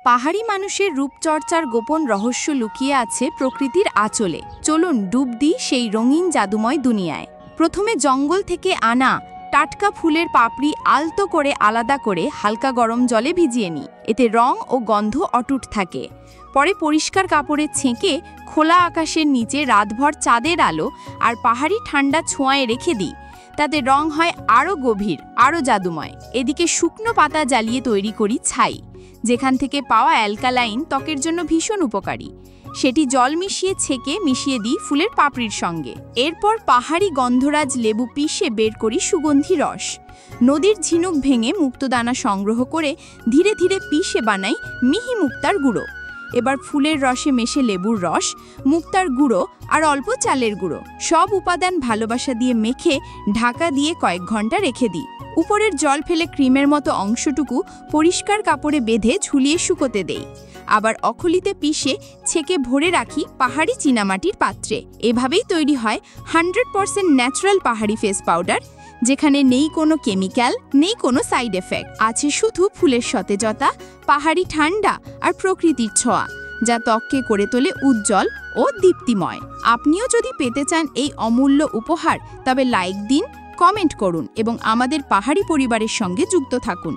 পাহাড়ি মানুষের রূপচর্চার গোপন রহস্য লুকিয়ে আছে প্রকৃতির আঁচলে। চলুন ডুব দিই সেই রঙিন জাদুময় দুনিয়ায়। প্রথমে জঙ্গল থেকে আনা টাটকা ফুলের পাপড়ি আলতো করে আলাদা করে হালকা গরম জলে ভিজিয়ে নিই। এতে রং ও গন্ধ অটুট থাকে। পরে পরিষ্কার কাপড়ে ছেঁকে খোলা আকাশের নিচে রাতভর চাঁদের আলো আর পাহাড়ি ঠান্ডা ছোঁয়ায় রেখে দিই। তাতে রং হয় আরও গভীর, আরও জাদুময়। এদিকে শুকনো পাতা জ্বালিয়ে তৈরি করি ছাই, যেখান থেকে পাওয়া অ্যালকালাইন ত্বকের জন্য ভীষণ উপকারী। সেটি জল মিশিয়ে ছেঁকে মিশিয়ে দিই ফুলের পাপড়ির সঙ্গে। এরপর পাহাড়ি গন্ধরাজ লেবু পিষে বের করি সুগন্ধি রস। নদীর ঝিনুক ভেঙে মুক্তদানা সংগ্রহ করে ধীরে ধীরে পিষে বানাই মিহি মুক্তার গুঁড়ো। এবার ফুলের রসে মেশে লেবুর রস, মুক্তার গুঁড়ো আর অল্প চালের গুঁড়ো সব উপাদান ভালোবাসা দিয়ে মেখে ঢাকা দিয়ে কয়েক ঘন্টা রেখে দিই। উপরের জল ফেলে ক্রিমের মতো অংশটুকু পরিষ্কার কাপড়ে বেঁধে ঝুলিয়ে শুকোতে দেই। আবার অখলিতে পিষে ছেঁকে ভরে রাখি পাহাড়ি চীনামাটির পাত্রে। এভাবেই তৈরি হয় 100% ন্যাচারাল পাহাড়ি ফেস পাউডার, যেখানে নেই কোনো কেমিক্যাল, নেই কোনো সাইড এফেক্ট। আছে শুধু ফুলের সতেজতা, পাহাড়ি ঠান্ডা আর প্রকৃতির ছোঁয়া, যা ত্বককে করে তোলে উজ্জ্বল ও দীপ্তিময়। আপনিও যদি পেতে চান এই অমূল্য উপহার, তবে লাইক দিন, কমেন্ট করুন এবং আমাদের পাহাড়ি পরিবারের সঙ্গে যুক্ত থাকুন।